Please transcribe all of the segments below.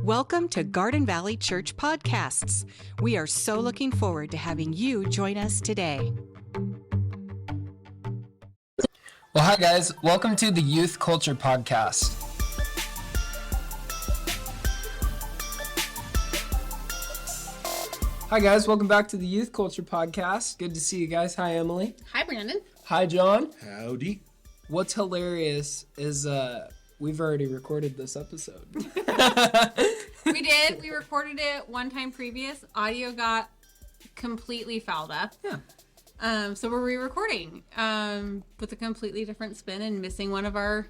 Welcome to Garden Valley Church Podcasts. We are so looking forward to having you join us today. Well, hi guys. Welcome to the Youth Culture Podcast. Hi guys. Welcome back to the Youth Culture Podcast. Good to see you guys. Hi, Emily. Hi, Brandon. Hi, John. Howdy. What's hilarious is we've already recorded this episode. We did. We recorded it one time previous. Audio got completely fouled up. Yeah. So we're re-recording with a completely different spin and missing one of our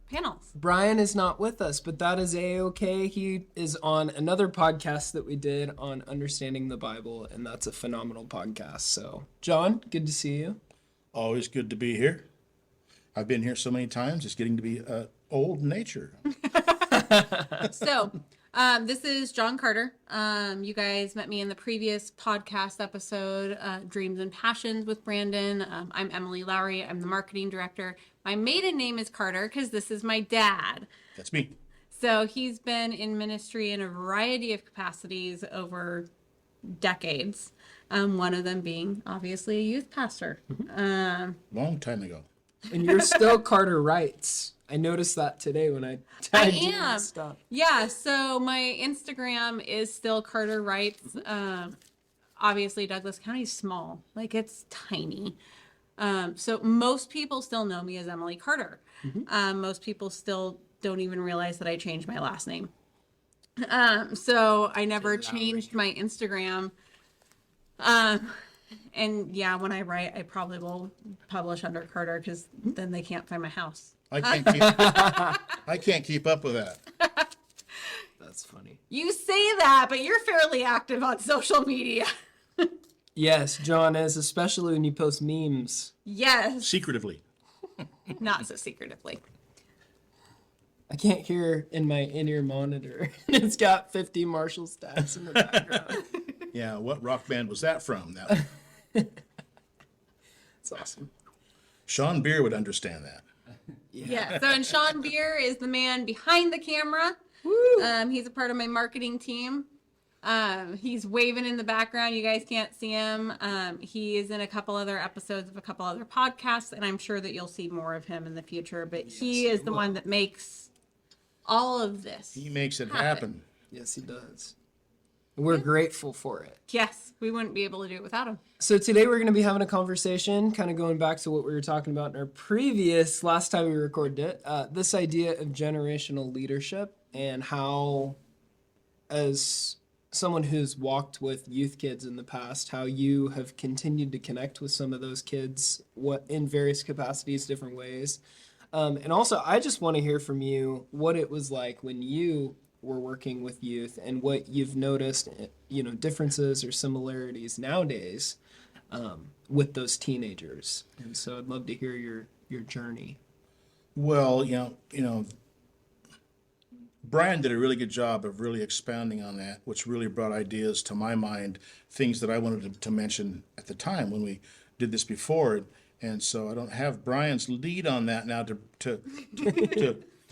panels. Brian is not with us, but that is A-okay. He is on another podcast that we did on understanding the Bible, and that's a phenomenal podcast. So, John, good to see you. Always good to be here. I've been here so many times, it's getting to be old nature. So, this is John Carter. You guys met me in the previous podcast episode, Dreams and Passions with Brandon. I'm Emily Lowry. I'm the marketing director. My maiden name is Carter because this is my dad. That's me. So he's been in ministry in a variety of capacities over decades. One of them being obviously a youth pastor. Long time ago. And you're still Carter Wrights. I noticed that today when I tagged you and stuff. Yeah, so my Instagram is still Carter Wrights. Obviously, Douglas County is small. Like, it's tiny. So most people still know me as Emily Carter. Most people still don't even realize that I changed my last name. So I never changed my Instagram. And yeah, when I write, I probably will publish under Carter because then they can't find my house. I can't keep up with that. That's funny. You say that, but you're fairly active on social media. Yes, John is, especially when you post memes. Yes. Secretively. Not so secretively. I can't hear in my in-ear monitor. It's got 50 Marshall stats in the background. Yeah, what rock band was that from? Now, It's awesome. Sean Beer would understand that. Yeah. So, and Sean Beer is the man behind the camera. He's a part of my marketing team. He's waving in the background. You guys can't see him. He is in a couple other episodes of a couple other podcasts, and I'm sure that you'll see more of him in the future. But he is the one that makes all of this. He makes it happen. Yes, he does. We're grateful for it. Yes, we wouldn't be able to do it without him. So today we're going to be having a conversation, kind of going back to what we were talking about in our last time we recorded it, this idea of generational leadership and how, as someone who's walked with youth kids in the past, how you have continued to connect with some of those kids in various capacities, different ways. And also, I just want to hear from you what it was like when you were working with youth and what you've noticed, differences or similarities nowadays with those teenagers. And so I'd love to hear your journey. Well, Brian did a really good job of really expounding on that, which really brought ideas to my mind, things that I wanted to mention at the time when we did this before. And so I don't have Brian's lead on that now to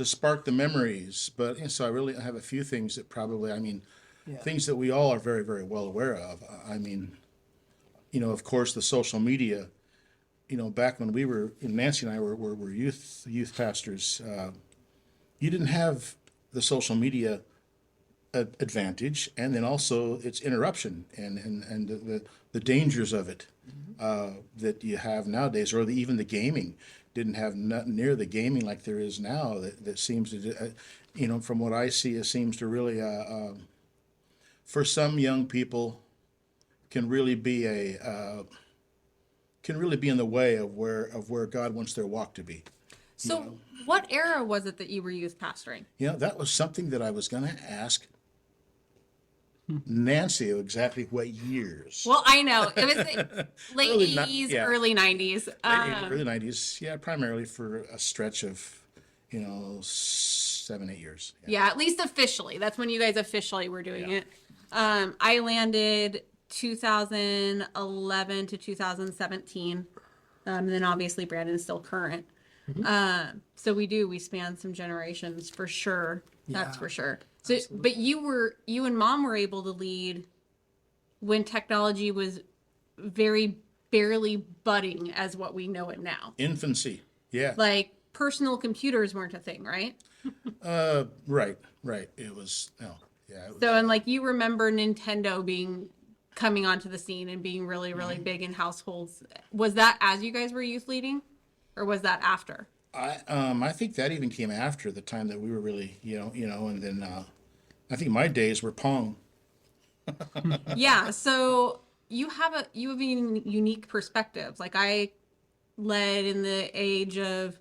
spark the memories. But and so I really have a few things that probably, things that we all are very, very well aware of. Of course, the social media, back when we were, Nancy and I were youth pastors, you didn't have the social media advantage, and then also its interruption and the dangers of it that you have nowadays, or even the gaming didn't have near the gaming like there is now. That seems to, from what I see, it seems to really, for some young people, can really be in the way of where God wants their walk to be. So, what era was it that you were youth pastoring? That was something that I was going to ask Nancy exactly what years. Well, I know. It was late 80s, early 90s. Early 90s, yeah, primarily for a stretch of, 7-8 years. Yeah, at least officially. That's when you guys officially were doing it. I landed 2011 to 2017. And then obviously Brandon is still current. So we span some generations for sure. That's Yeah, for sure. So, but you and mom were able to lead when technology was very barely budding as what we know it now. Infancy. Yeah. Like personal computers weren't a thing, right? Right. It was, no. Yeah. It was, So, and like you remember Nintendo coming onto the scene and being really, really big in households. Was that as you guys were youth leading, or was that after? I think that even came after the time that we were really, and then I think my days were Pong. Yeah. So you have a unique perspective. Like I led in the age of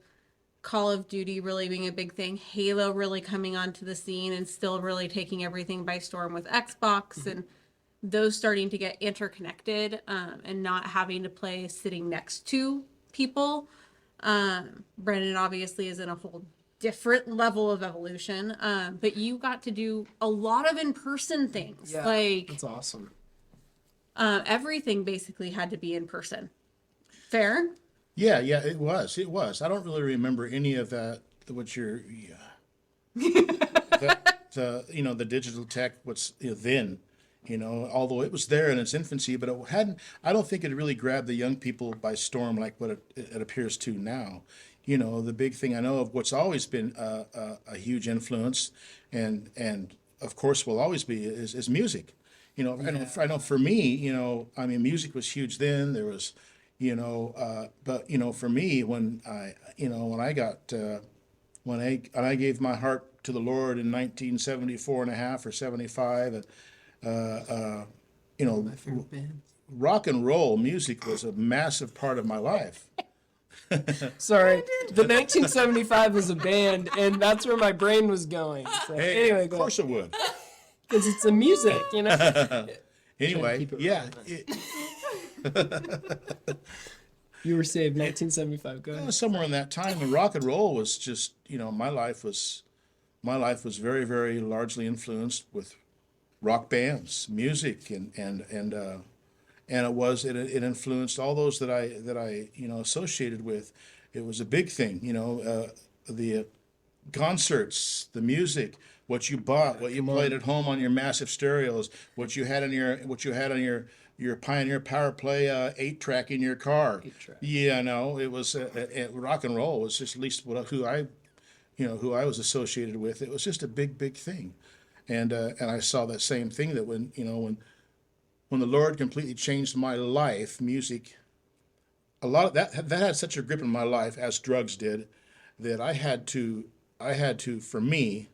Call of Duty really being a big thing, Halo really coming onto the scene and still really taking everything by storm with Xbox and those starting to get interconnected and not having to play sitting next to people. Brendan obviously is in a whole different level of evolution, but you got to do a lot of in-person things. Yeah, like that's awesome. everything basically had to be in person. Fair? Yeah, it was. I don't really remember any of that. What you're, the digital tech. Then, although it was there in its infancy, but it hadn't. I don't think it really grabbed the young people by storm like what it appears to now. The big thing I know of what's always been a huge influence, and of course will always be is music. I know for me, music was huge then. There was. But for me, when I gave my heart to the Lord in 1974 and a half or 75, My favorite band. rock and roll music was a massive part of my life. Sorry, the 1975 is a band, and that's where my brain was going. So, Hey, anyway, of course it would. because it's the music, Anyway, keep it yeah, You were saved, 1975. Go ahead. somewhere in that time when rock and roll was just, my life was very, very largely influenced with rock bands, music, and it influenced all those that I associated with. It was a big thing, the concerts, the music, what you bought, what you played at home on your massive stereos, what you had on your Pioneer Power Play 8-track in your car. 8-track. Yeah, no, it was rock and roll was just at least who I was associated with. It was just a big, big thing, and I saw that same thing that when the Lord completely changed my life, music. A lot of that had such a grip in my life as drugs did, that I had to for me,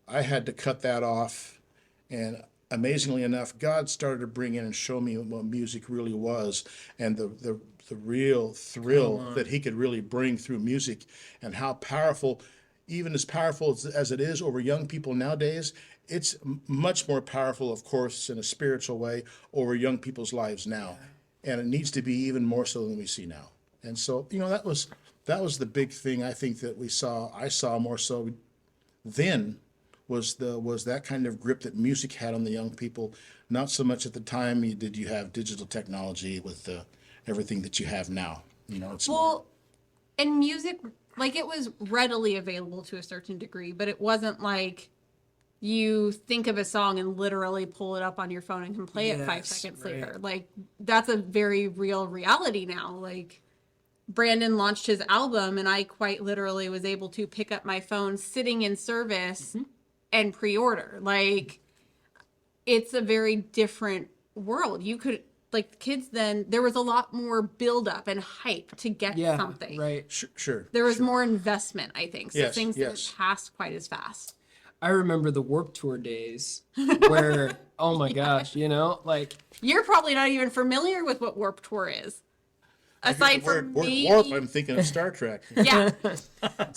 I had to cut that off, and amazingly enough, God started to bring in and show me what music really was, and the real thrill that He could really bring through music, and how powerful, even as powerful as it is over young people nowadays, it's much more powerful, of course, in a spiritual way over young people's lives now, and it needs to be even more so than we see now. And so, that was the big thing I think that I saw more so then. Was that kind of grip that music had on the young people? Not so much at the time did you have digital technology with everything that you have now. It's and music, like it was readily available to a certain degree, but it wasn't like you think of a song and literally pull it up on your phone and can play it 5 seconds right. later. Like that's a very real reality now. Like Brandon launched his album and I quite literally was able to pick up my phone sitting in service and pre-order. Like it's a very different world. You could, like, kids then, there was a lot more build-up and hype to get something. Right. sure. There was more investment, I think. So Yes, things yes. didn't pass quite as fast. I remember the Warped Tour days where, oh my gosh, like, You're probably not even familiar with what Warped Tour is. Aside from word maybe... warp, I'm thinking of Star Trek. Yeah.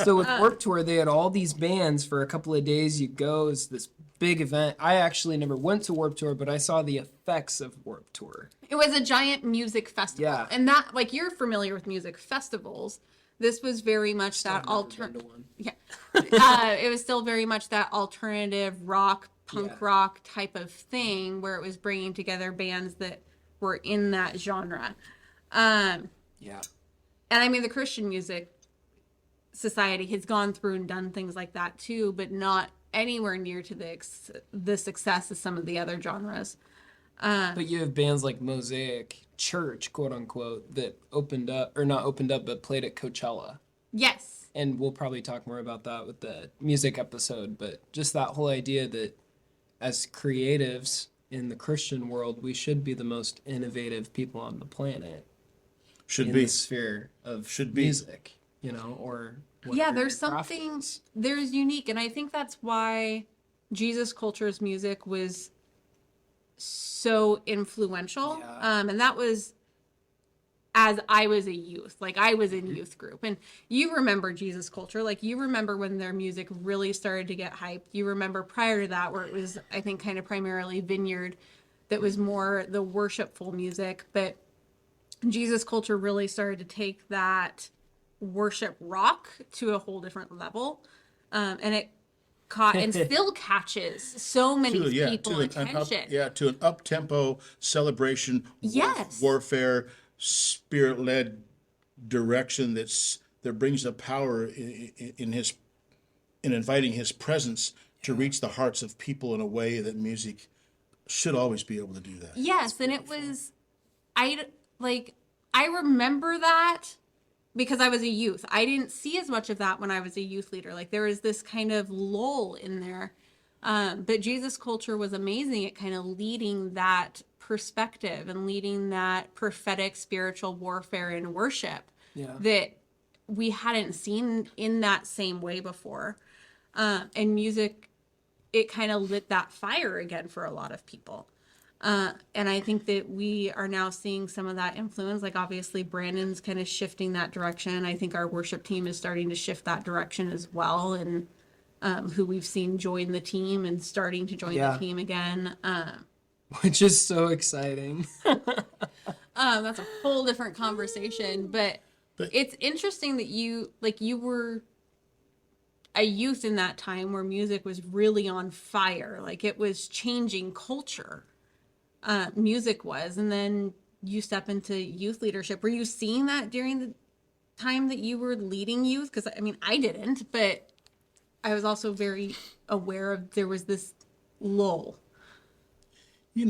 so with Warped Tour, they had all these bands for a couple of days. You go, it's this big event. I actually never went to Warped Tour, but I saw the effects of Warped Tour. It was a giant music festival. Yeah. And that, like, you're familiar with music festivals. This was very much that alternative. Yeah. It was still very much that alternative rock, punk rock type of thing where it was bringing together bands that were in that genre. Yeah. And I mean, the Christian Music Society has gone through and done things like that too, but not anywhere near to the success of some of the other genres. But you have bands like Mosaic Church, quote unquote, that opened up, or not opened up, but played at Coachella. Yes. And we'll probably talk more about that with the music episode, but just that whole idea that as creatives in the Christian world, we should be the most innovative people on the planet Should in be. the sphere of Should be. music, you know, or Yeah, whatever there's your craft something, is. there's unique. And I think that's why Jesus Culture's music was so influential. Yeah. And that was as I was a youth, like I was in youth group. And you remember Jesus Culture, like you remember when their music really started to get hyped. You remember prior to that where it was, I think, kind of primarily Vineyard that was more the worshipful music. But Jesus Culture really started to take that worship rock to a whole different level. And it caught and still catches so many people attention. To an up-tempo celebration, Yes. warfare, spirit-led direction that brings the power in inviting his presence to reach the hearts of people in a way that music should always be able to do that. Yes, and it was, I remember that because I was a youth. I didn't see as much of that when I was a youth leader. Like there was this kind of lull in there. But Jesus Culture was amazing at kind of leading that perspective and leading that prophetic spiritual warfare and worship that we hadn't seen in that same way before. And music, it kind of lit that fire again for a lot of people. And I think that we are now seeing some of that influence. Like obviously Brandon's kind of shifting that direction. I think our worship team is starting to shift that direction as well. And who we've seen join the team and starting to join the team again. Which is so exciting. That's a whole different conversation, but it's interesting that you were a youth in that time where music was really on fire. Like it was changing culture. Music was, and then you step into youth leadership. Were you seeing that during the time that you were leading youth? Because I mean, I didn't, but I was also very aware of there was this lull. There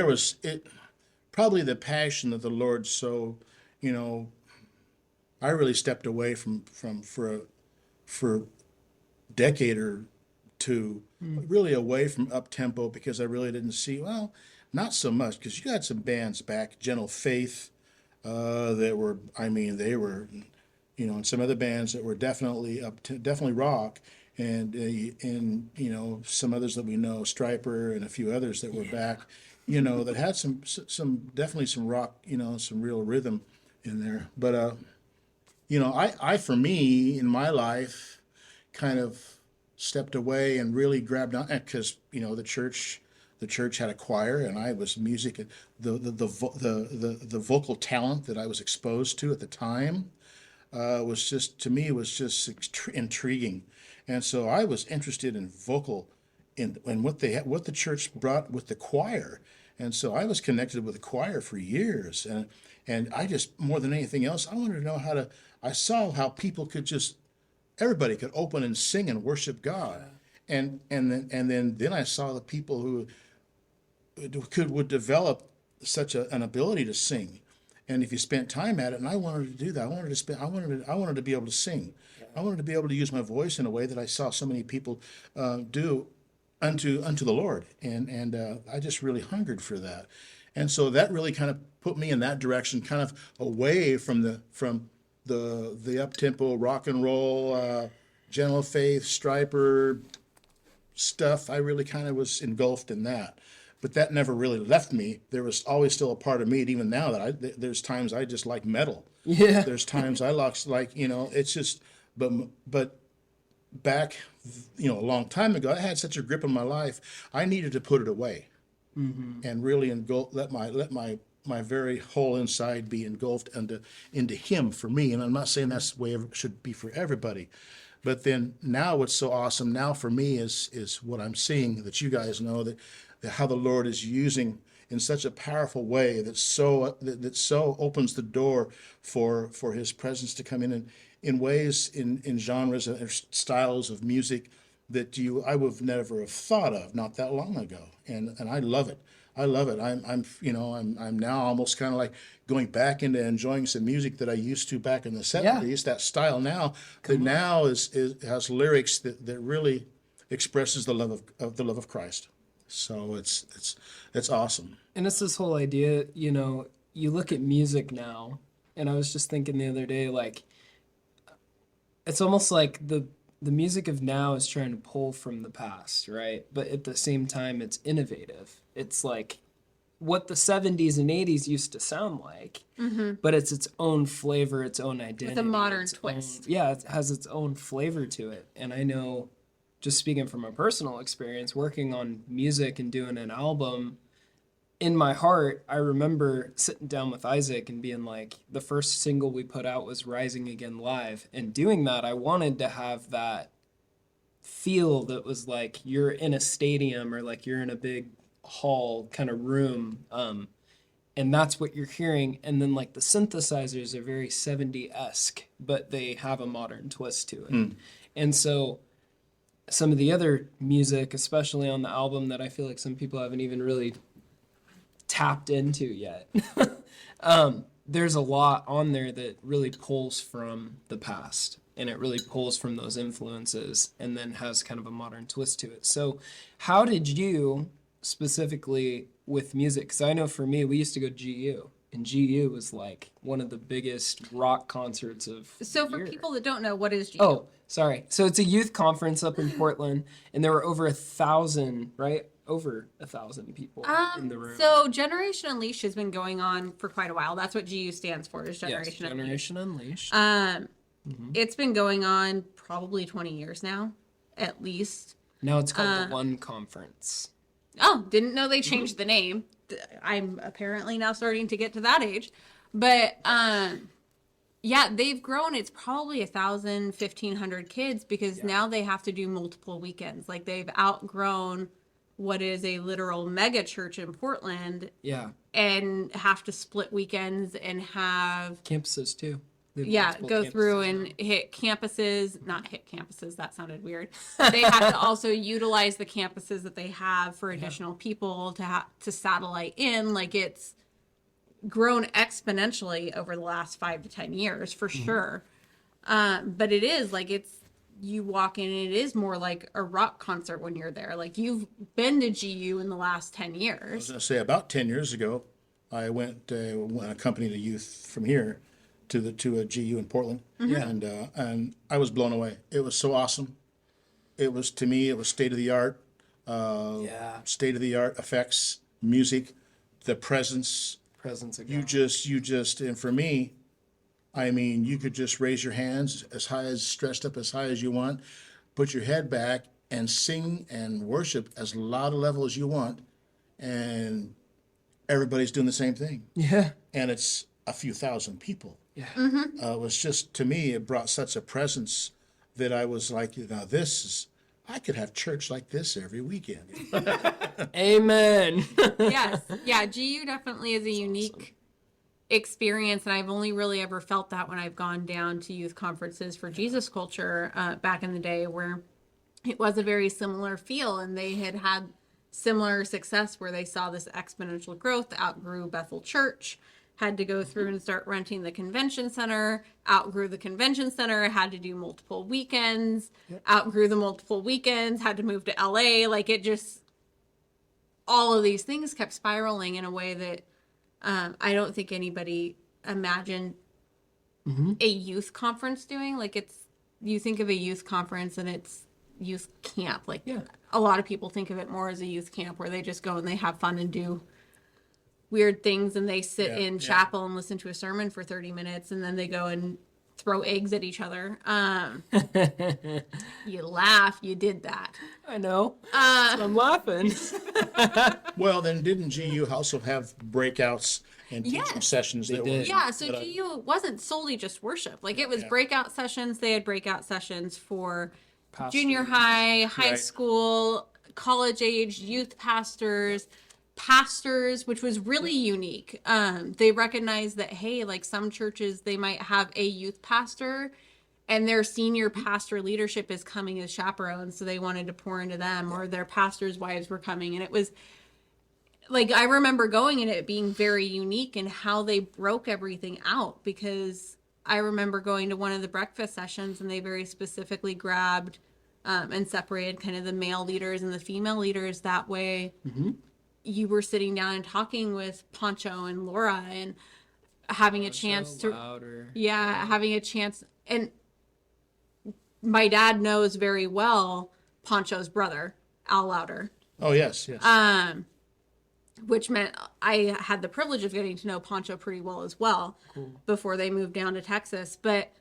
was probably the passion of the Lord. So, I really stepped away from for a decade or two, really away from up tempo because I really didn't see, well, not so much because you had some bands back, Gentle Faith, that were, they were, and some other bands that were definitely definitely rock. And some others that we know, Striper and a few others that were back, that had some definitely some rock, some real rhythm in there. But I for me in my life, kind of stepped away and really grabbed on because the church had a choir and I was music. The vocal talent that I was exposed to at the time was just intriguing. And so I was interested in vocal, in what the church brought with the choir, and so I was connected with the choir for years, and I just more than anything else I wanted to know I saw how people everybody could open and sing and worship God, and then I saw the people who would develop such an ability to sing, and if you spent time at it, and I wanted to do that, I wanted to be able to sing. I wanted to be able to use my voice in a way that I saw so many people do unto the Lord, and I just really hungered for that, and so that really kind of put me in that direction, kind of away from the up tempo rock and roll, Gentle Faith, Striper stuff. I really kind of was engulfed in that, but that never really left me. There was always still a part of me, and even now that there's times I just like metal. Yeah. There's times I like it's just. But back, a long time ago, I had such a grip on my life. I needed to put it away, and really let my very whole inside be engulfed into Him for me. And I'm not saying that's the way it should be for everybody, but then now what's so awesome now for me is what I'm seeing that you guys know that how the Lord is using in such a powerful way that so opens the door for His presence to come in in ways, in genres and styles of music that I would never have thought of not that long ago, and I love it. I love it. I'm now almost kind of like going back into enjoying some music that I used to back in the 70s. That style now that now has lyrics that really expresses the love of Christ. So it's awesome. And it's this whole idea, you look at music now, and I was just thinking the other day, like, it's almost like the music of now is trying to pull from the past, right? But at the same time, it's innovative. It's like what the 70s and 80s used to sound like, but it's its own flavor, its own identity. With a modern its twist. It has its own flavor to it. And I know, just speaking from a personal experience, working on music and doing an album, in my heart, I remember sitting down with Isaac and being like, the first single we put out was Rising Again Live. And doing that, I wanted to have that feel that was like you're in a stadium or like you're in a big hall kind of room. And that's what you're hearing. And then like the synthesizers are very 70-esque, but they have a modern twist to it. And so some of the other music, especially on the album that I feel like some people haven't even really tapped into yet. There's a lot on there that really pulls from the past, and it really pulls from those influences and then has kind of a modern twist to it. So how did you specifically with music, because I know for me, we used to go to GU, and GU was like one of the biggest rock concerts of So the for year. people that don't know, what is GU? Oh, sorry. So it's a youth conference up in Portland, and there were over 1,000, right? Over 1,000 people in the room. So Generation Unleashed has been going on for quite a while. That's what GU stands for, is Yes, Generation Unleashed. Generation Unleashed. It's been going on probably 20 years now, at least. Now it's called the One Conference. Oh, didn't know they changed the name. I'm apparently now starting to get to that age. But yeah, they've grown. It's probably 1,000, 1,500 kids because now they have to do multiple weekends. Like they've outgrown what is a literal mega church in Portland Yeah. and have to split weekends and have Campuses too. They have yeah, multiple go through campuses and now. hit campuses, not hit campuses, that sounded weird. They have to also utilize the campuses that they have for additional people to satellite in. Like it's grown exponentially over the last 5 to 10 years for sure. But it is like you walk in and it is more like a rock concert when you're there. Like you've been to GU in the last 10 I was years. going to say about 10 years ago, I went accompanied a youth from here to a GU in Portland, and I was blown away. It was so awesome. It was, to me, it was state of the art effects, music, the presence. Presence of You God. just, and for me, I mean, you could just raise your hands stretched up as high as you want, put your head back and sing and worship as loud a level as you want, and everybody's doing the same thing. Yeah. And it's a few thousand people. Yeah. It was just, to me, it brought such a presence that I was like, I could have church like this every weekend. Amen. Yes. Yeah. GU definitely is a unique experience. And I've only really ever felt that when I've gone down to youth conferences for Jesus Culture back in the day, where it was a very similar feel and they had similar success where they saw this exponential growth, outgrew Bethel Church, had to go through and start renting the convention center, outgrew the convention center, had to do multiple weekends, outgrew the multiple weekends, had to move to LA. Like it just, all of these things kept spiraling in a way that I don't think anybody imagined a youth conference doing. Like you think of a youth conference and it's youth camp. Like a lot of people think of it more as a youth camp where they just go and they have fun and do weird things and they sit in chapel and listen to a sermon for 30 minutes and then they go and throw eggs at each other. You laugh, you did that. I know. So I'm laughing. Well, then didn't GU also have breakouts and teaching sessions that were? did. Yeah, so GU wasn't solely just worship. Like it was breakout sessions. They had breakout sessions for junior high, high Right. school, college age, youth pastors, which was really unique. They recognized that, hey, like some churches, they might have a youth pastor and their senior pastor leadership is coming as chaperones, so they wanted to pour into them, or their pastors' wives were coming, and it was like, I remember going and it being very unique in how they broke everything out, because I remember going to one of the breakfast sessions and they very specifically grabbed and separated kind of the male leaders and the female leaders. That way you were sitting down and talking with Poncho and Laura and having a chance to, louder. having a chance. And my dad knows very well Poncho's brother, Al Louder. Oh, yes, yes. Which meant I had the privilege of getting to know Poncho pretty well as well before they moved down to Texas. But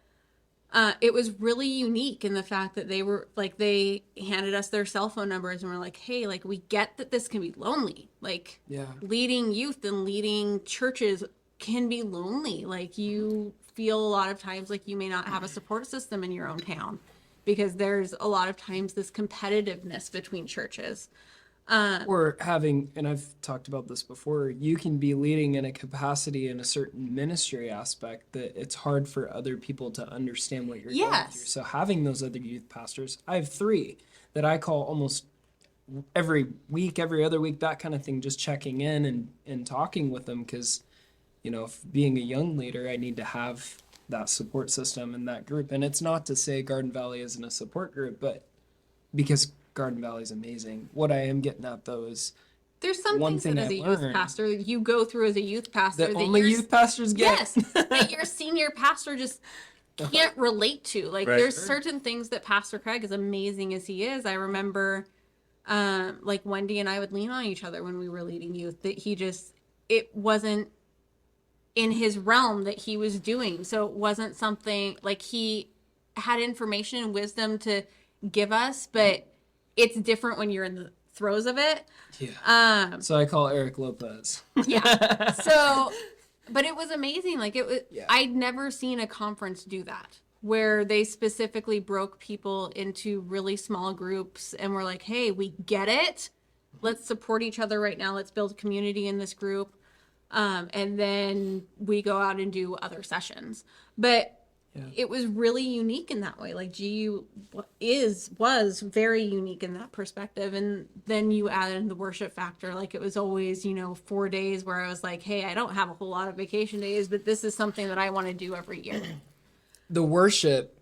it was really unique in the fact that they handed us their cell phone numbers and were like, hey, like, we get that this can be lonely. Like, leading youth and leading churches can be lonely. Like, you feel a lot of times like you may not have a support system in your own town, because there's a lot of times this competitiveness between churches. Or having, and I've talked about this before, you can be leading in a capacity in a certain ministry aspect that it's hard for other people to understand what you're going through. So having those other youth pastors, I have 3 that I call almost every week, every other week, that kind of thing, just checking in and talking with them, because, you know, if being a young leader, I need to have that support system and that group. And it's not to say Garden Valley isn't a support group, but because Garden Valley is amazing. What I am getting at, though, is there's some one things that thing as a I've youth learned pastor you go through as a youth pastor that that only your- youth pastors get. yes, that your senior pastor just can't relate to. Like, Right. there's certain things that Pastor Craig, as amazing as he is, I remember like Wendy and I would lean on each other when we were leading youth, that it wasn't in his realm that he was doing. So it wasn't something like he had information and wisdom to give us, but it's different when you're in the throes of it. Yeah. So I call Eric Lopez. Yeah. So, but it was amazing. Like, it was, I'd never seen a conference do that, where they specifically broke people into really small groups and were like, hey, we get it. Let's support each other right now. Let's build community in this group. And then we go out and do other sessions. But it was really unique in that way. Like, GU was very unique in that perspective. And then you add in the worship factor. Like, it was always, 4 days where I was like, hey, I don't have a whole lot of vacation days, but this is something that I want to do every year. The worship,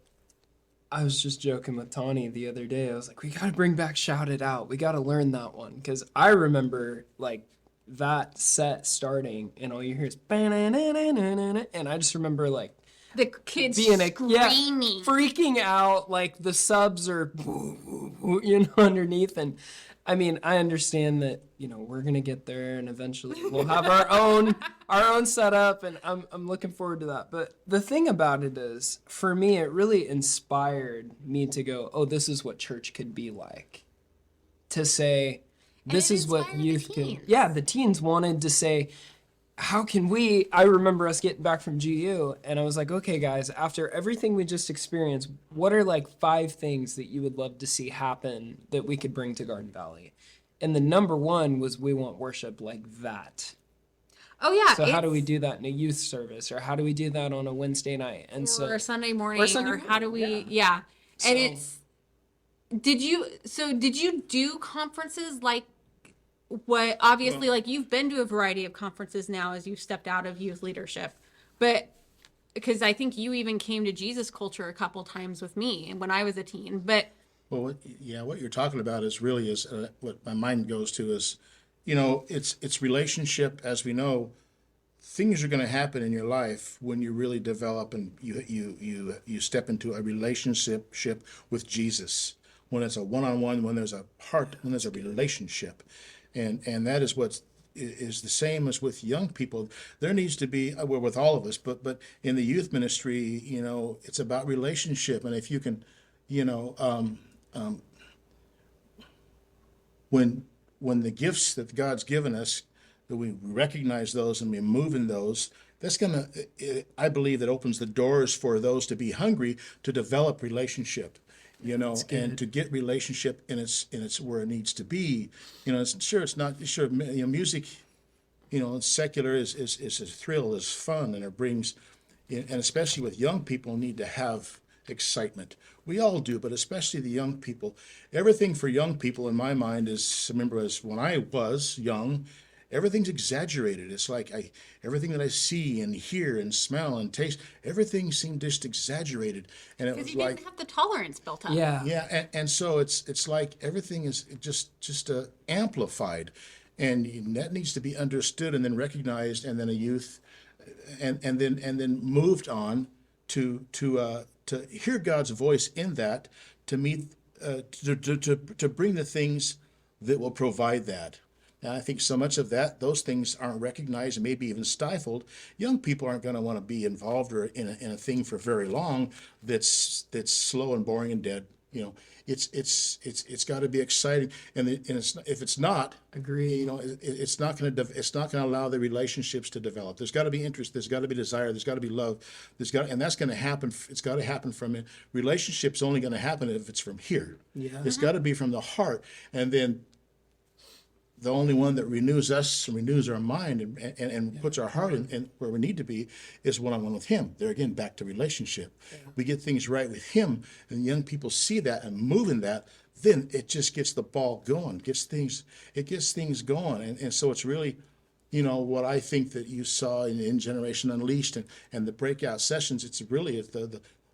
I was just joking with Tawny the other day. I was like, we got to bring back Shout It Out. We got to learn that one. Because I remember, like, that set starting, and all you hear is, and I just remember, like, The kids being screaming. freaking out, like the subs are, underneath. And I mean, I understand that, we're gonna get there, and eventually we'll have our own setup, and I'm looking forward to that. But the thing about it is, for me, it really inspired me to go, oh, this is what church could be like. To say, this it is what inspired the youth can. teens. Yeah, the teens wanted to say, how can we, I remember us getting back from GU, and I was like, okay, guys, after everything we just experienced, what are like 5 things that you would love to see happen that we could bring to Garden Valley? And the number 1 was, we want worship like that. Oh, yeah. So how do we do that in a youth service, or how do we do that on a Wednesday night? And Or Sunday morning, Sunday or how do we, morning, yeah. And So- did you do conferences like what, obviously, like, you've been to a variety of conferences now as you've stepped out of youth leadership, but because I think you even came to Jesus Culture a couple times with me when I was a teen, but Well, what you're talking about is really what my mind goes to is, it's relationship. As we know, things are going to happen in your life when you really develop and you step into a relationship with Jesus. When it's a one-on-one, when there's a relationship, and that is what is the same as with young people. There needs to be, well, with all of us, but in the youth ministry, it's about relationship, and if you can, when the gifts that God's given us, that we recognize those and we move in those, that's gonna, I believe, that opens the doors for those to be hungry to develop relationship, and to get relationship in its where it needs to be. Music, it's secular is a thrill, is fun, and it brings, and especially with young people, need to have excitement. We all do, but especially the young people. Everything for young people in my mind is, remember, as when I was young, everything's exaggerated. It's like everything that I see and hear and smell and taste, everything seemed just exaggerated. And it Because was you like, didn't have the tolerance built up. Yeah. yeah, and so it's like everything is just amplified, and that needs to be understood and then recognized, and then a youth, and then moved on to hear God's voice in that, to meet to bring the things that will provide that. And I think so much of that, those things aren't recognized and maybe even stifled. Young people aren't going to want to be involved or in a thing for very long that's slow and boring and dead. You know, it's got to be exciting, and it's, if it's not, Agree. you know, it's not going to allow the relationships to develop. There's got to be interest. There's got to be desire. There's got to be love. And that's going to happen. It's got to happen from it. Relationships only going to happen if it's from here. Yeah. It's got to be from the heart, and then the only one that renews us and renews our mind and puts our heart in where we need to be is one-on-one with him. There again, back to relationship. Yeah. We get things right with him, and young people see that and move in that, then it just gets the ball going, it gets things going. And so it's really, you know, what I think that you saw in Generation Unleashed and the breakout sessions, it's really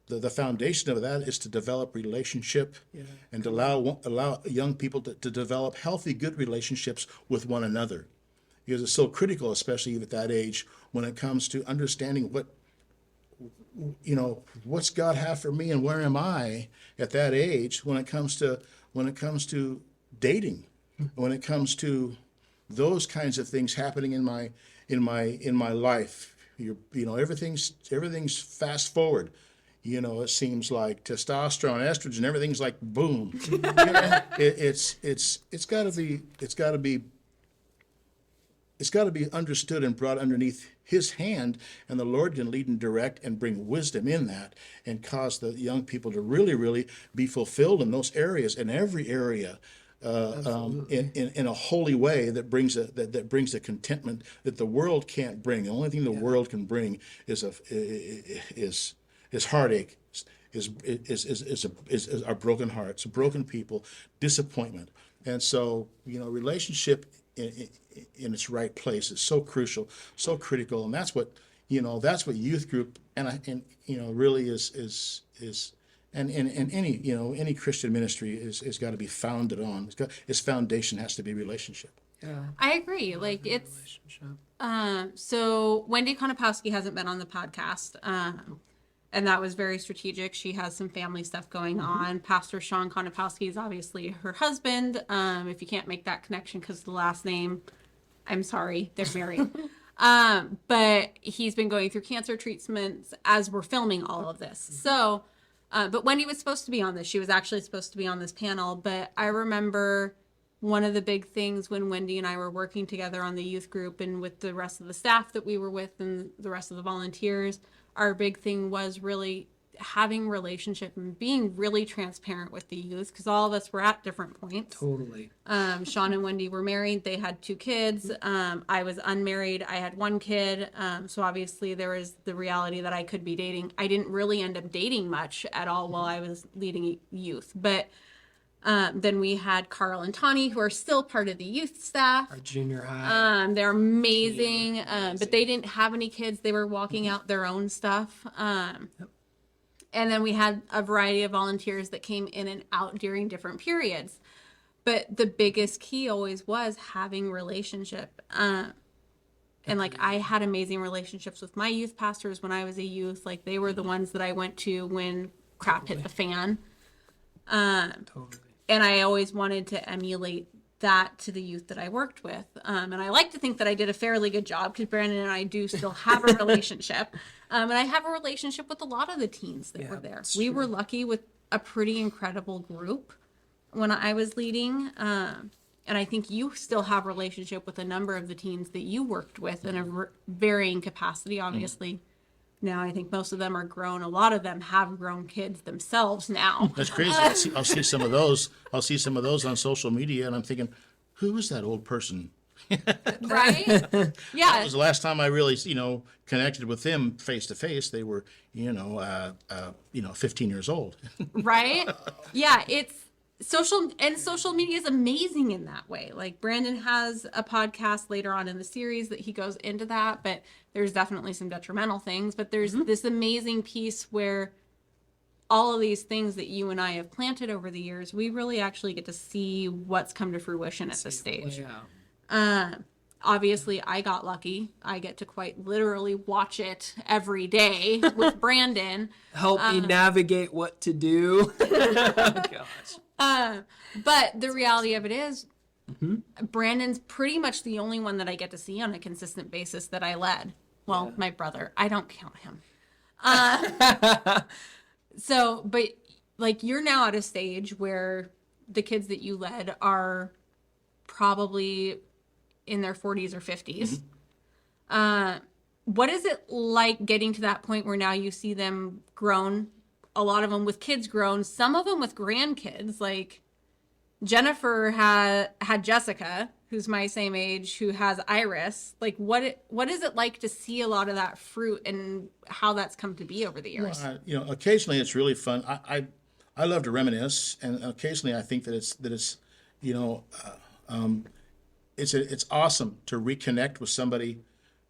the foundation of that is to develop relationship, and to allow young people to develop healthy, good relationships with one another. Because it's so critical, especially at that age, when it comes to understanding what's God have for me and where am I at that age when it comes to dating, when it comes to those kinds of things happening in my life. Everything's fast forward. You know, it seems like testosterone, estrogen, everything's like boom. You know, it's got to be understood and brought underneath his hand, and the Lord can lead and direct and bring wisdom in that, and cause the young people to really, really be fulfilled in those areas, in every area, in a holy way that brings a contentment that the world can't bring. The only thing the world can bring is heartache, is our broken hearts, broken people, disappointment. And so, you know, relationship in its right place is so crucial, so critical, and that's what youth group and really is and any Christian ministry is got to be founded on. Its foundation has to be relationship. Yeah. I agree. Like it's Relationship. so Wendy Konopowski hasn't been on the podcast. And that was very strategic. She has some family stuff going on. Pastor Sean Konopowski is obviously her husband. If you can't make that connection because the last name, I'm sorry, they're married. But he's been going through cancer treatments as we're filming all of this. So, but Wendy was supposed to be on this. She was actually supposed to be on this panel. But I remember one of the big things when Wendy and I were working together on the youth group and with the rest of the staff that we were with and the rest of the volunteers, our big thing was really having relationship and being really transparent with the youth, because all of us were at different points. Totally. Sean and Wendy were married. They had 2 kids. I was unmarried. I had 1 kid. So obviously there was the reality that I could be dating. I didn't really end up dating much at all while I was leading youth. But then we had Carl and Tawny, who are still part of the youth staff. Our junior high. They're amazing, but they didn't have any kids. They were walking out their own stuff. And then we had a variety of volunteers that came in and out during different periods. But the biggest key always was having relationship. And like I had amazing relationships with my youth pastors when I was a youth. Like they were the ones that I went to when crap hit the fan. Totally. And I always wanted to emulate that to the youth that I worked with. And I like to think that I did a fairly good job, because Brandon and I do still have a relationship. And I have a relationship with a lot of the teens that were there. We were lucky with a pretty incredible group when I was leading. And I think you still have a relationship with a number of the teens that you worked with in a varying capacity, obviously. Now I think most of them are grown. A lot of them have grown kids themselves now. That's crazy. I'll see some of those. I'll see some of those on social media, and I'm thinking, who is that old person? Right? That Yeah. was the last time I really, connected with them face to face. They were, 15 years old. Right? Yeah, it's social media is amazing in that way. Like Brandon has a podcast later on in the series that he goes into that, but there's definitely some detrimental things, but there's this amazing piece where all of these things that you and I have planted over the years, we really actually get to see what's come to fruition at this stage. Obviously, I got lucky. I get to quite literally watch it every day with Brandon. Help me navigate what to do. Gosh. But the reality of it is, Brandon's pretty much the only one that I get to see on a consistent basis that I led. Well, my brother, I don't count him. So, but like you're now at a stage where the kids that you led are probably in their 40s or 50s. What is it like getting to that point where now you see them grown, a lot of them with kids grown, some of them with grandkids? Like Jennifer had Jessica, who's my same age, who has Iris. Like what is it like to see a lot of that fruit and how that's come to be over the years? Occasionally it's really fun. I love to reminisce, and occasionally I think that it's it's awesome to reconnect with somebody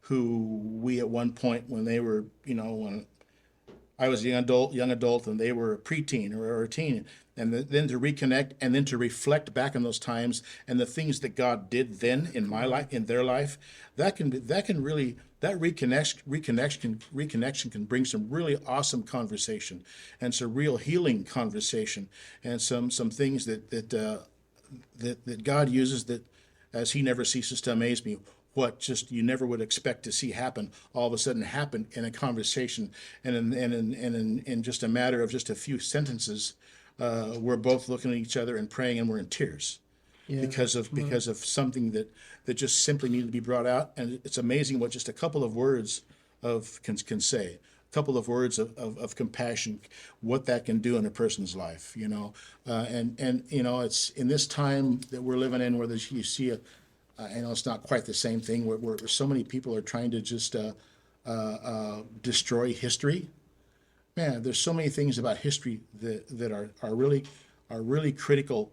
who we at one point when they were, when I was a young adult and they were a preteen or a teen, and then to reconnect and then to reflect back on those times and the things that God did then in my life, in their life, that reconnection can bring some really awesome conversation and some real healing conversation and some things that God uses that, as He never ceases to amaze me, what just you never would expect to see happen all of a sudden happened in a conversation, and in just a matter of just a few sentences, we're both looking at each other and praying, and we're in tears because of something that just simply needed to be brought out. And it's amazing what just a couple of words can say. A couple of words of compassion, what that can do in a person's life, and it's in this time that we're living in where you see I know it's not quite the same thing where so many people are trying to just destroy history. Man, there's so many things about history that are really critical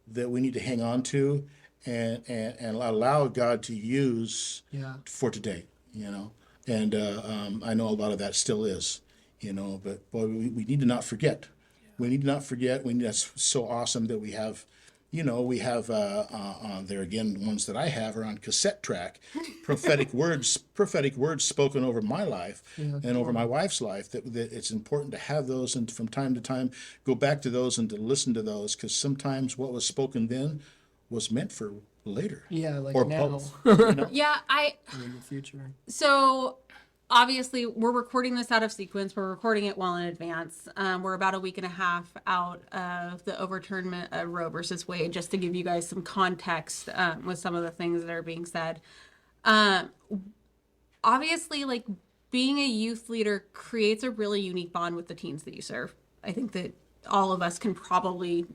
that we need to hang on to and allow God to use for today, And I know a lot of that still is, but boy, we need to not forget. We need to not forget. That's so awesome that we have, there again, the ones that I have are on cassette track, prophetic words spoken over my life and over my wife's life, that it's important to have those and from time to time go back to those and to listen to those, because sometimes what was spoken then was meant for later. Yeah, like or now. both. Yeah, In the future. So obviously we're recording this out of sequence. We're recording it well in advance. We're about a week and a half out of the overturnment of Roe versus Wade, just to give you guys some context with some of the things that are being said. Obviously, like being a youth leader creates a really unique bond with the teens that you serve. I think that all of us can probably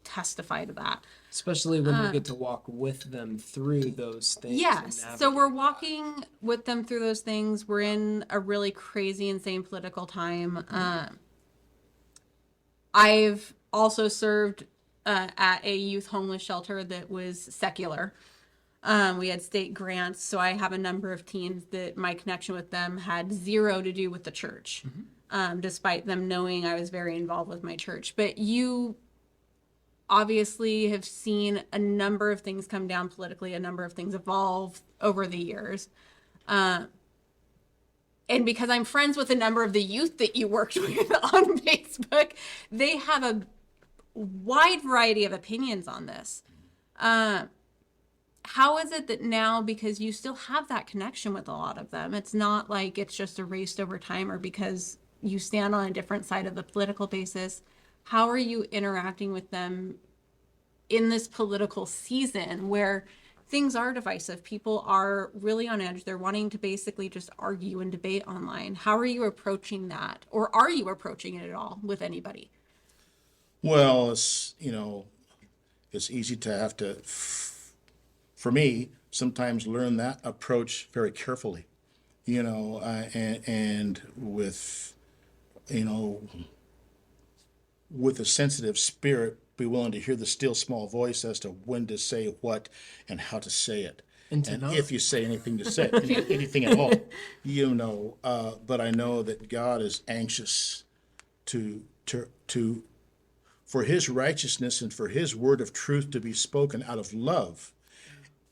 testify to that. Especially when we get to walk with them through those things. Yes. So we're walking with them through those things. We're in a really crazy, insane political time. I've also served at a youth homeless shelter that was secular. We had state grants, so I have a number of teens that my connection with them had zero to do with the church, despite them knowing I was very involved with my church. But you obviously have seen a number of things come down politically, a number of things evolve over the years. And because I'm friends with a number of the youth that you worked with on Facebook, they have a wide variety of opinions on this. How is it that now, because you still have that connection with a lot of them, it's not like it's just erased over time, or because you stand on a different side of the political basis, how are you interacting with them in this political season where things are divisive? People are really on edge. They're wanting to basically just argue and debate online. How are you approaching that? Or are you approaching it at all with anybody? Well, it's easy to have to, for me, sometimes learn that approach very carefully, and with, you know, with a sensitive spirit, be willing to hear the still small voice as to when to say what and how to say it. And to not. If you say anything to say, anything at all, but I know that God is anxious to for his righteousness and for his word of truth to be spoken out of love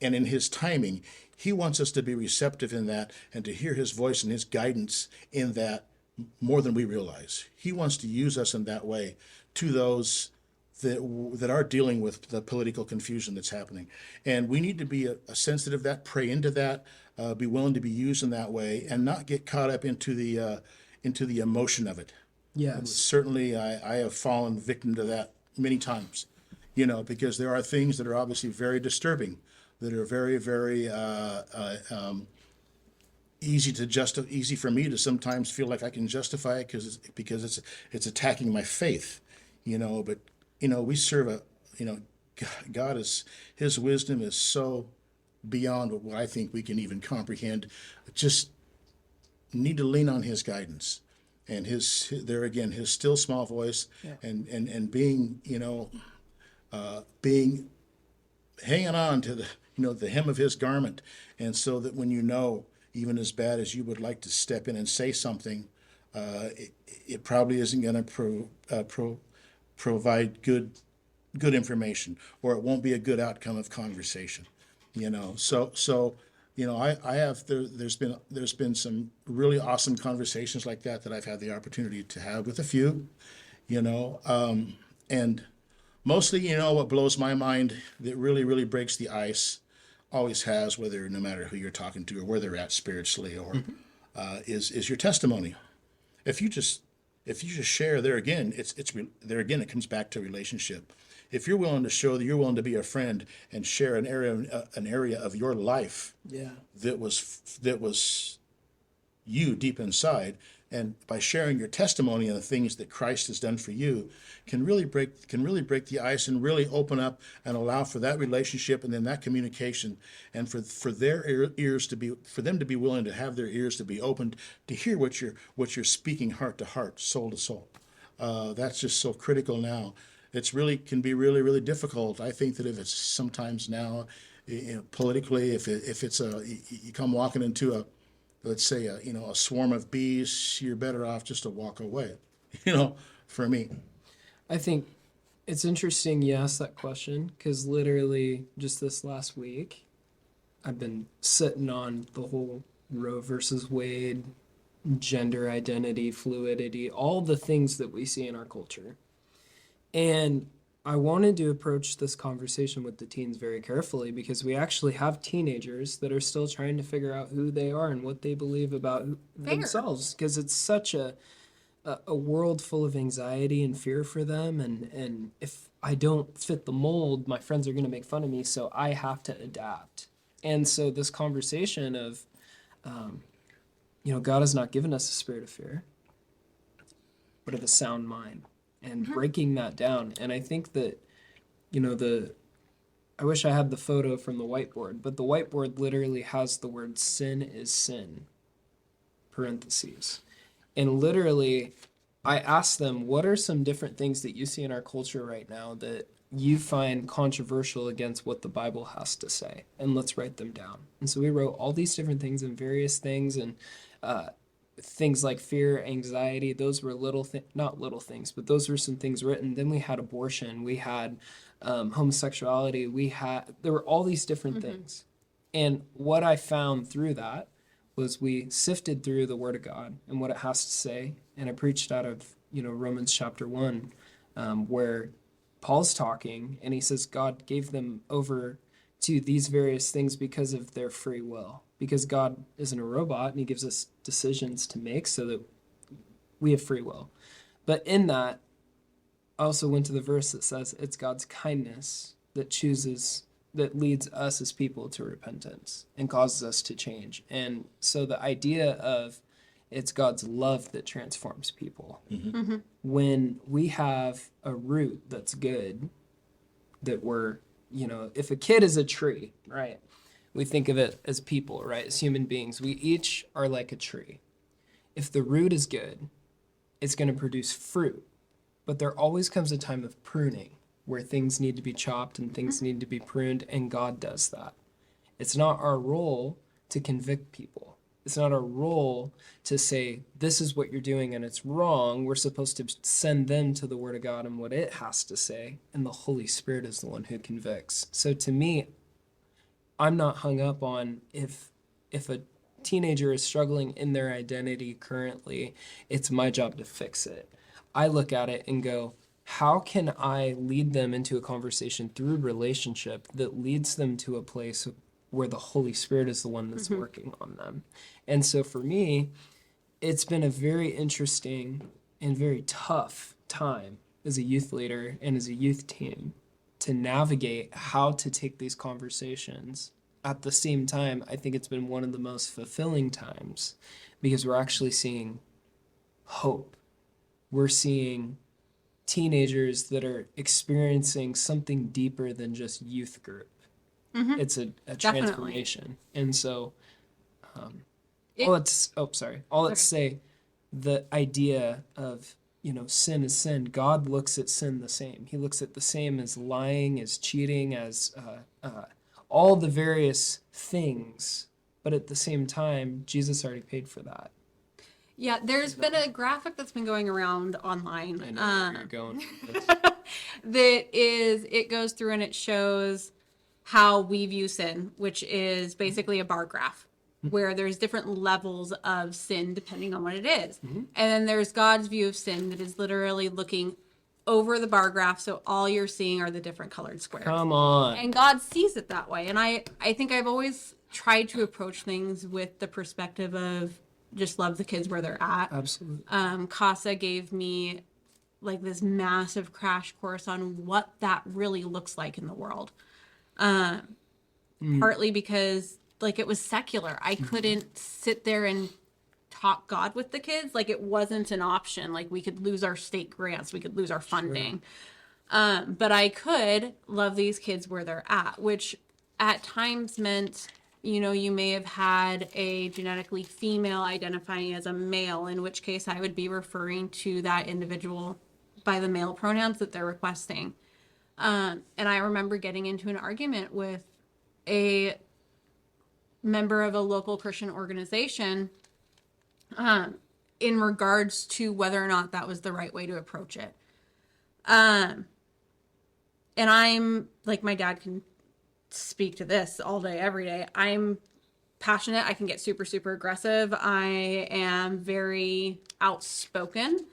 and in his timing. He wants us to be receptive in that and to hear his voice and his guidance in that more than we realize. He wants to use us in that way to those that are dealing with the political confusion that's happening. And we need to be a sensitive that, pray into that, be willing to be used in that way, and not get caught up into the emotion of it. Yes. Certainly, I have fallen victim to that many times, because there are things that are obviously very disturbing, that are very, very easy for me to sometimes feel like I can justify it because it's attacking my faith, But we serve God is, his wisdom is so beyond what I think we can even comprehend. Just need to lean on his guidance. And his still small voice, Yeah. and being, being hanging on to the hem of his garment, and so that when even as bad as you would like to step in and say something, it probably isn't going to provide good information, or it won't be a good outcome of conversation. I have there's been some really awesome conversations like that I've had the opportunity to have with a few, and mostly, what blows my mind that really, really breaks the ice, always has, no matter who you're talking to or where they're at spiritually, or is your testimony. If you just share, there again, it comes back to relationship. If you're willing to show that you're willing to be a friend and share an area of your life, Yeah. that was you deep inside, and by sharing your testimony and the things that Christ has done for you, can really break the ice and really open up and allow for that relationship and then that communication, and for their ears to be, for them to be willing to have their ears to be opened to hear what you're speaking heart to heart, soul to soul. That's just so critical now. Can be really, really difficult. I think that if it's sometimes now, politically, if it's you come walking into let's say a swarm of bees, you're better off just to walk away. For me. I think it's interesting you asked that question, because literally just this last week, I've been sitting on the whole Roe versus Wade, gender identity, fluidity, all the things that we see in our culture. And I wanted to approach this conversation with the teens very carefully, because we actually have teenagers that are still trying to figure out who they are and what they believe about themselves, because it's such a world full of anxiety and fear for them. And if I don't fit the mold, my friends are going to make fun of me, so I have to adapt. And so this conversation of, God has not given us a spirit of fear, but of a sound mind. And breaking that down. And I think that, I wish I had the photo from the whiteboard, but the whiteboard literally has the word sin is sin, parentheses. And literally, I asked them, what are some different things that you see in our culture right now that you find controversial against what the Bible has to say? And let's write them down. And so we wrote all these different things and various things, and things like fear, anxiety, those were not little things, but those were some things written. Then we had abortion, we had homosexuality, there were all these different things. And what I found through that was we sifted through the Word of God and what it has to say. And I preached out of, Romans chapter 1, where Paul's talking and he says God gave them over to these various things because of their free will. Because God isn't a robot and he gives us decisions to make so that we have free will. But in that, I also went to the verse that says it's God's kindness that leads us as people to repentance and causes us to change. And so the idea of it's God's love that transforms people. Mm-hmm. When we have a root that's good, that we're, if a kid is a tree, right? We think of it as people, right? As human beings. We each are like a tree. If the root is good, it's going to produce fruit. But there always comes a time of pruning where things need to be chopped and things need to be pruned, and God does that. It's not our role to convict people. It's not our role to say, this is what you're doing and it's wrong. We're supposed to send them to the Word of God and what it has to say, and the Holy Spirit is the one who convicts. So to me, I'm not hung up on if a teenager is struggling in their identity currently, it's my job to fix it. I look at it and go, how can I lead them into a conversation through relationship that leads them to a place where the Holy Spirit is the one that's working on them? And so for me, it's been a very interesting and very tough time as a youth leader and as a youth team to navigate how to take these conversations. At the same time, I think it's been one of the most fulfilling times because we're actually seeing hope. We're seeing teenagers that are experiencing something deeper than just youth group. It's a transformation. And so let's say the idea of, sin is sin. God looks at sin the same. He looks at the same as lying, as cheating, as all the various things. But at the same time, Jesus already paid for that. Yeah, there's been a graphic that's been going around online. I know where you're going. It goes through and it shows how we view sin, which is basically a bar graph where there's different levels of sin depending on what it is. And then there's God's view of sin that is literally looking over the bar graph, so all you're seeing are the different colored squares. Come on. And God sees it that way. And I think I've always tried to approach things with the perspective of just love the kids where they're at. Absolutely. Casa gave me like this massive crash course on what that really looks like in the world. Partly because like it was secular. I couldn't sit there and talk God with the kids. Like it wasn't an option. Like we could lose our state grants. We could lose our funding. But I could love these kids where they're at, which at times meant, you may have had a genetically female identifying as a male, in which case I would be referring to that individual by the male pronouns that they're requesting. And I remember getting into an argument with a member of a local Christian organization in regards to whether or not that was the right way to approach it. And I'm like, my dad can speak to this all day, every day. I'm passionate. I can get super, super aggressive. I am very outspoken.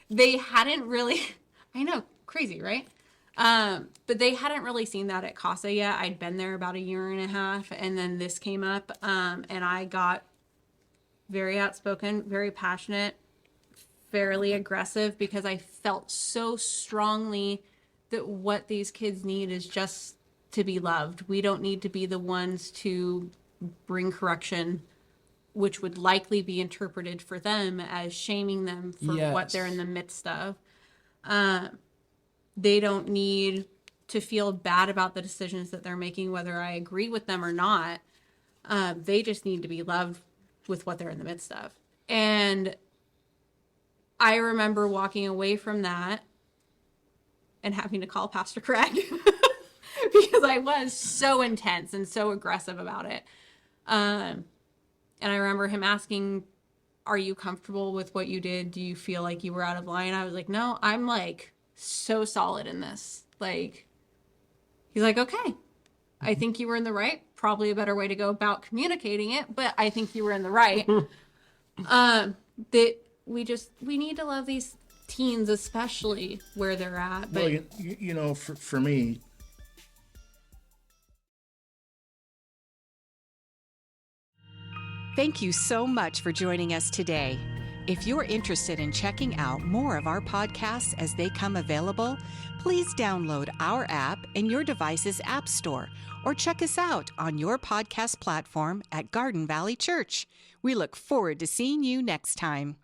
They hadn't really, I know, crazy, right? But they hadn't really seen that at Casa yet. I'd been there about 1.5 years, and then this came up, and I got very outspoken, very passionate, fairly aggressive, because I felt so strongly that what these kids need is just to be loved. We don't need to be the ones to bring correction, which would likely be interpreted for them as shaming them for what they're in the midst of. They don't need to feel bad about the decisions that they're making, whether I agree with them or not. They just need to be loved with what they're in the midst of. And I remember walking away from that and having to call Pastor Craig because I was so intense and so aggressive about it. And I remember him asking, are you comfortable with what you did? Do you feel like you were out of line? I was like, no, I'm like so solid in this. Like, he's like, okay, I think you were in the right. Probably a better way to go about communicating it, but I think you were in the right. That we need to love these teens, especially where they're at. But Well, for me, Thank you so much for joining us today. If you're interested in checking out more of our podcasts as they come available, please download our app in your device's app store or check us out on your podcast platform at Garden Valley Church. We look forward to seeing you next time.